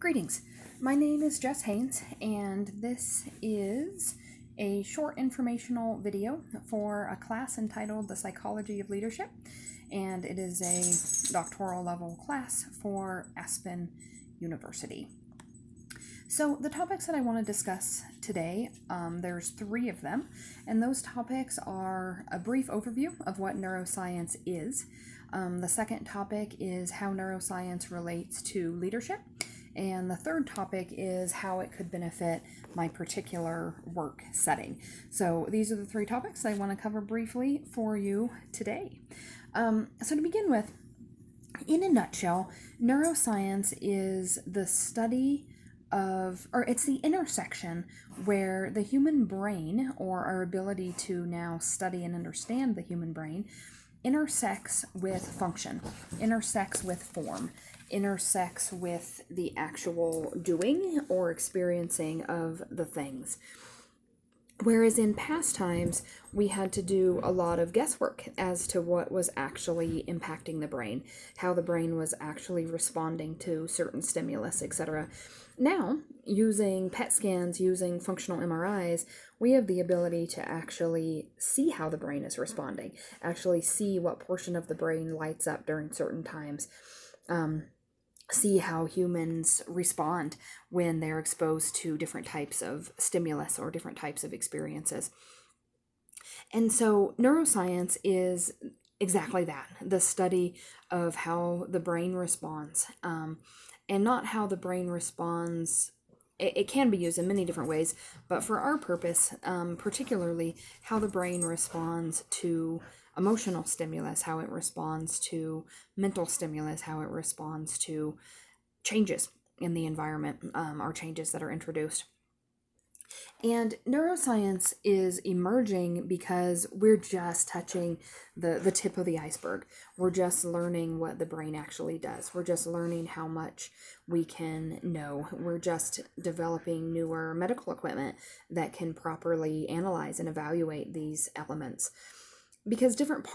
Greetings. My name is Jess Haynes, and this is a short informational video for a class entitled The Psychology of Leadership, and it is a doctoral level class for Aspen University. So the topics that I want to discuss today, there's 3 of them, and those topics are a brief overview of what neuroscience is. The second topic is how neuroscience relates to leadership. And the third topic is how it could benefit my particular work setting. So these are the 3 topics I want to cover briefly for you today. So to begin with, in a nutshell, neuroscience is the study of, or it's the intersection where the human brain, or our ability to now study and understand the human brain, intersects with function, intersects with form, intersects with the actual doing or experiencing of the things. Whereas in past times, we had to do a lot of guesswork as to what was actually impacting the brain, how the brain was actually responding to certain stimulus, etc. Now, using PET scans, using functional MRIs, we have the ability to actually see how the brain is responding, actually see what portion of the brain lights up during certain times, see how humans respond when they're exposed to different types of stimulus or different types of experiences. And so neuroscience is exactly that, the study of how the brain responds, and not how the brain responds. It can be used in many different ways, but for our purpose, particularly how the brain responds to emotional stimulus, how it responds to mental stimulus, how it responds to changes in the environment, or changes that are introduced. And neuroscience is emerging because we're just touching the tip of the iceberg. We're just learning what the brain actually does. We're just learning how much we can know. We're just developing newer medical equipment that can properly analyze and evaluate these elements. Because different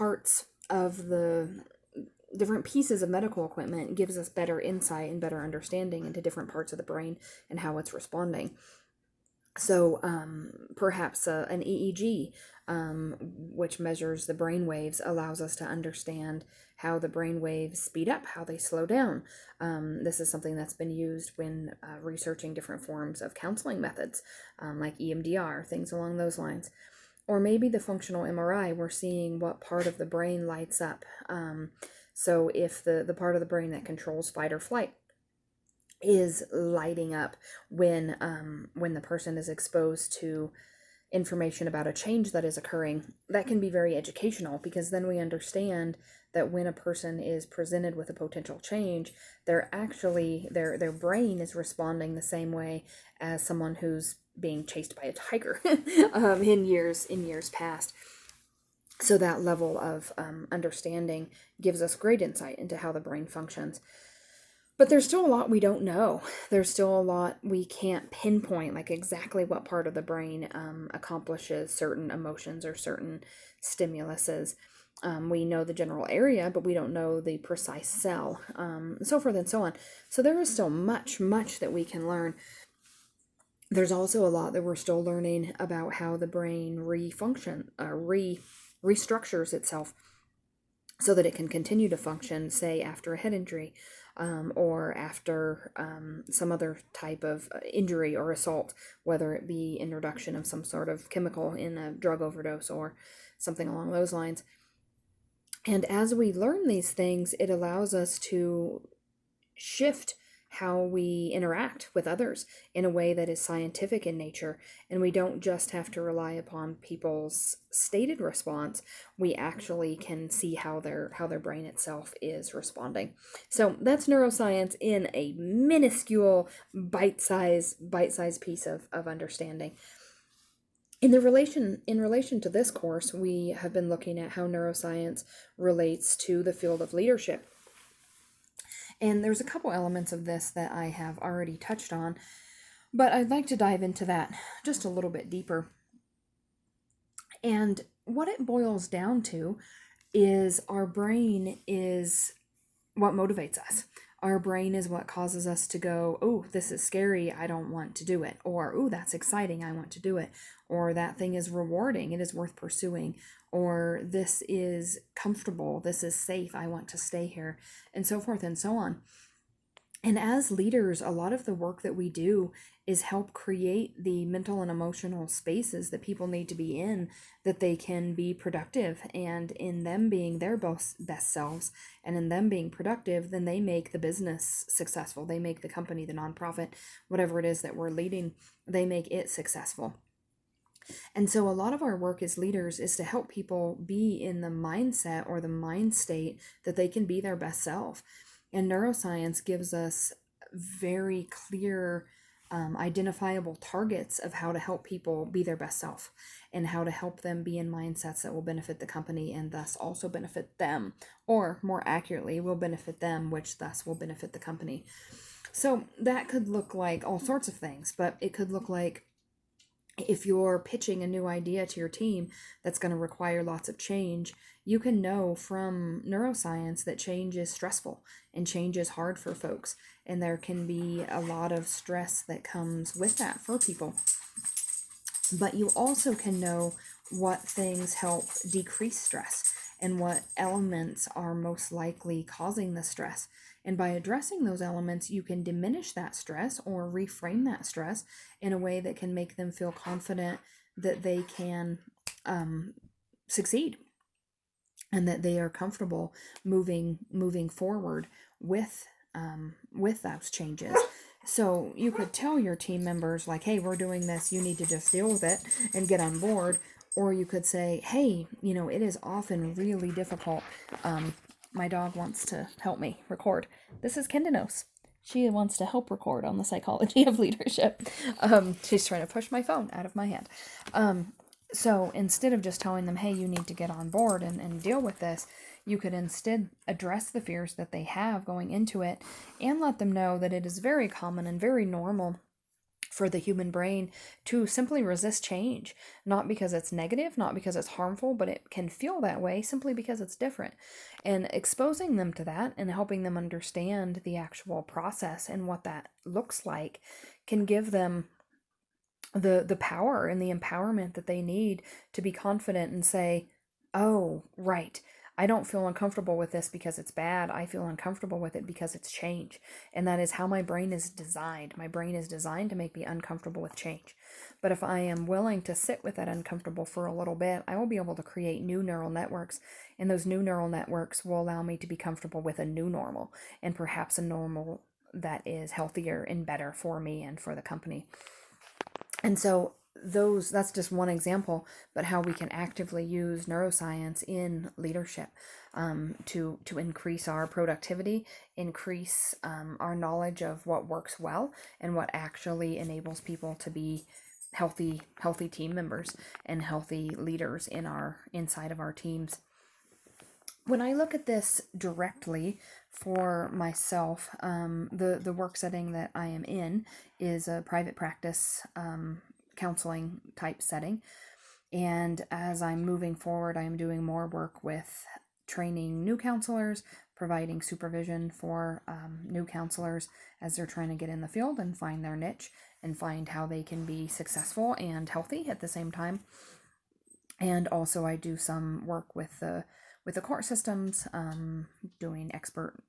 pieces of medical equipment gives us better insight and better understanding into different parts of the brain and how it's responding. So perhaps an EEG, which measures the brain waves, allows us to understand how the brain waves speed up, how they slow down. This is something that's been used when researching different forms of counseling methods, like EMDR, things along those lines. Or maybe the functional MRI, we're seeing what part of the brain lights up. So if the part of the brain that controls fight or flight is lighting up when the person is exposed to information about a change that is occurring, that can be very educational, because then we understand that when a person is presented with a potential change, their brain is responding the same way as someone who's being chased by a tiger in years past. So that level of understanding gives us great insight into how the brain functions. But there's still a lot we don't know. There's still a lot we can't pinpoint, like exactly what part of the brain accomplishes certain emotions or certain stimuluses. We know the general area, but we don't know the precise cell, and so forth and so on. So there is still much that we can learn. There's also a lot that we're still learning about how the brain restructures itself so that it can continue to function, say, after a head injury, or after some other type of injury or assault, whether it be introduction of some sort of chemical in a drug overdose or something along those lines. And as we learn these things, it allows us to shift how we interact with others in a way that is scientific in nature, and we don't just have to rely upon people's stated response. We actually can see how their brain itself is responding. So that's neuroscience in a minuscule bite-sized piece of understanding. In relation to this course, we have been looking at how neuroscience relates to the field of leadership. And there's a couple elements of this that I have already touched on, but I'd like to dive into that just a little bit deeper. And what it boils down to is our brain is what motivates us. Our brain is what causes us to go, oh, this is scary, I don't want to do it. Or, oh, that's exciting, I want to do it. Or that thing is rewarding, it is worth pursuing. Or this is comfortable, this is safe, I want to stay here, and so forth and so on. And as leaders, a lot of the work that we do is help create the mental and emotional spaces that people need to be in, that they can be productive. And in them being their best selves and in them being productive, then they make the business successful. They make the company, the nonprofit, whatever it is that we're leading, they make it successful. And so a lot of our work as leaders is to help people be in the mindset or the mind state that they can be their best self. And neuroscience gives us very clear, identifiable targets of how to help people be their best self and how to help them be in mindsets that will benefit the company and thus also benefit them, or more accurately, will benefit them, which thus will benefit the company. So that could look like all sorts of things, but it could look like if you're pitching a new idea to your team that's going to require lots of change, you can know from neuroscience that change is stressful and change is hard for folks. And there can be a lot of stress that comes with that for people. But you also can know what things help decrease stress and what elements are most likely causing the stress. And by addressing those elements, you can diminish that stress or reframe that stress in a way that can make them feel confident that they can succeed and that they are comfortable moving forward with those changes. So you could tell your team members like, hey, we're doing this, you need to just deal with it and get on board. Or you could say, hey, it is often really difficult. My dog wants to help me record. This is Kendanos. She wants to help record on the psychology of leadership. She's trying to push my phone out of my hand. So instead of just telling them, hey, you need to get on board and deal with this, you could instead address the fears that they have going into it and let them know that it is very common and very normal for the human brain to simply resist change, not because it's negative, not because it's harmful, but it can feel that way simply because it's different. And exposing them to that and helping them understand the actual process and what that looks like can give them the power and the empowerment that they need to be confident and say, oh, right, I don't feel uncomfortable with this because it's bad. I feel uncomfortable with it because it's change. And that is how my brain is designed. My brain is designed to make me uncomfortable with change. But if I am willing to sit with that uncomfortable for a little bit, I will be able to create new neural networks. And those new neural networks will allow me to be comfortable with a new normal, and perhaps a normal that is healthier and better for me and for the company. And so that's just one example, but how we can actively use neuroscience in leadership to increase our productivity, increase our knowledge of what works well and what actually enables people to be healthy team members and healthy leaders inside of our teams. When I look at this directly for myself, the work setting that I am in is a private practice counseling type setting. And as I'm moving forward, I am doing more work with training new counselors, providing supervision for new counselors as they're trying to get in the field and find their niche and find how they can be successful and healthy at the same time. And also I do some work with the court systems, doing expert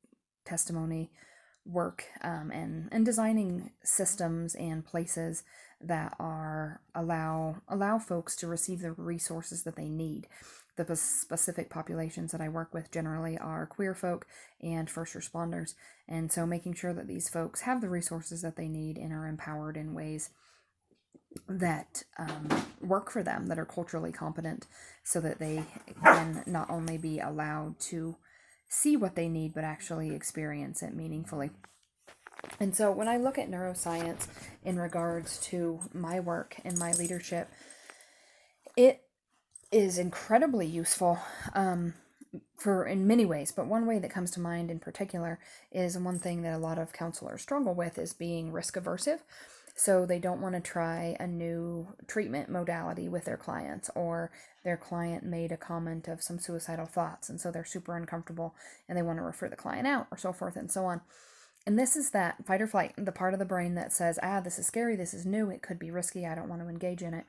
testimony work, and designing systems and places that allow folks to receive the resources that they need. The specific populations that I work with generally are queer folk and first responders, and so making sure that these folks have the resources that they need and are empowered in ways that work for them, that are culturally competent, so that they can not only be allowed to see what they need, but actually experience it meaningfully. And so when I look at neuroscience in regards to my work and my leadership, it is incredibly useful in many ways, but one way that comes to mind in particular is one thing that a lot of counselors struggle with is being risk aversive. So they don't want to try a new treatment modality with their clients, or their client made a comment of some suicidal thoughts, and so they're super uncomfortable and they want to refer the client out, or so forth and so on. And this is that fight or flight, the part of the brain that says, this is scary, this is new, it could be risky, I don't want to engage in it.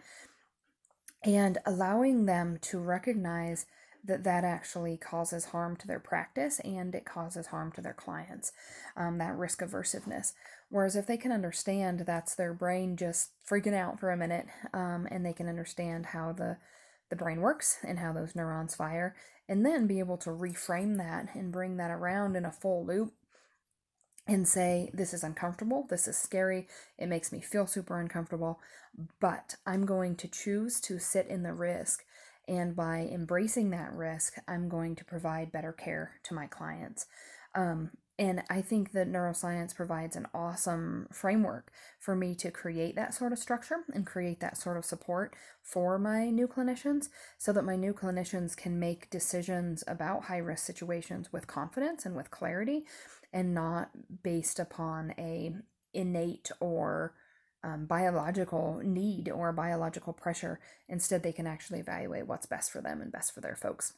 And allowing them to recognize that that actually causes harm to their practice and it causes harm to their clients, that risk aversiveness. Whereas if they can understand that's their brain just freaking out for a minute, and they can understand how the brain works and how those neurons fire, and then be able to reframe that and bring that around in a full loop and say, this is uncomfortable, this is scary, it makes me feel super uncomfortable, but I'm going to choose to sit in the risk. And by embracing that risk, I'm going to provide better care to my clients. And I think that neuroscience provides an awesome framework for me to create that sort of structure and create that sort of support for my new clinicians so that my new clinicians can make decisions about high risk situations with confidence and with clarity and not based upon a innate or biological need or biological pressure. Instead, they can actually evaluate what's best for them and best for their folks.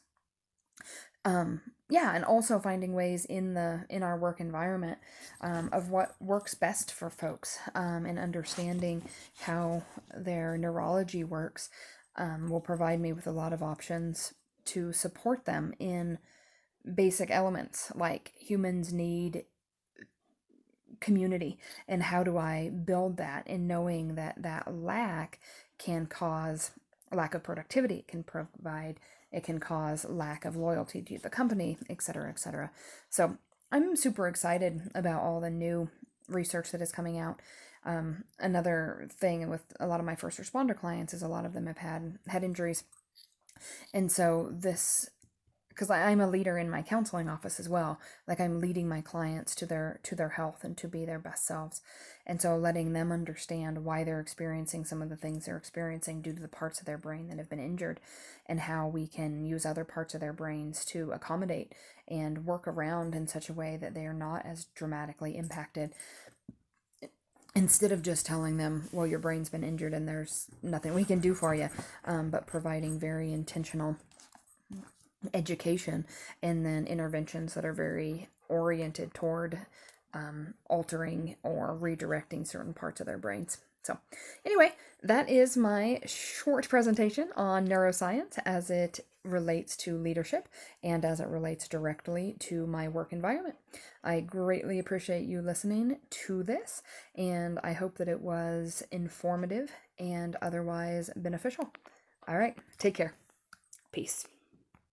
And also finding ways in our work environment of what works best for folks, and understanding how their neurology works will provide me with a lot of options to support them in basic elements like humans need community, and how do I build that, and knowing that that lack can cause lack of productivity, it can cause lack of loyalty to the company, etc., etc. So I'm super excited about all the new research that is coming out. Another thing with a lot of my first responder clients is a lot of them have had head injuries, and so this, because I'm a leader in my counseling office as well, like I'm leading my clients to their health and to be their best selves. And so letting them understand why they're experiencing some of the things they're experiencing due to the parts of their brain that have been injured, and how we can use other parts of their brains to accommodate and work around in such a way that they are not as dramatically impacted. Instead of just telling them, well, your brain's been injured and there's nothing we can do for you, but providing very intentional education and then interventions that are very oriented toward altering or redirecting certain parts of their brains. So anyway, that is my short presentation on neuroscience as it relates to leadership and as it relates directly to my work environment. I greatly appreciate you listening to this, and I hope that it was informative and otherwise beneficial. All right, take care. Peace.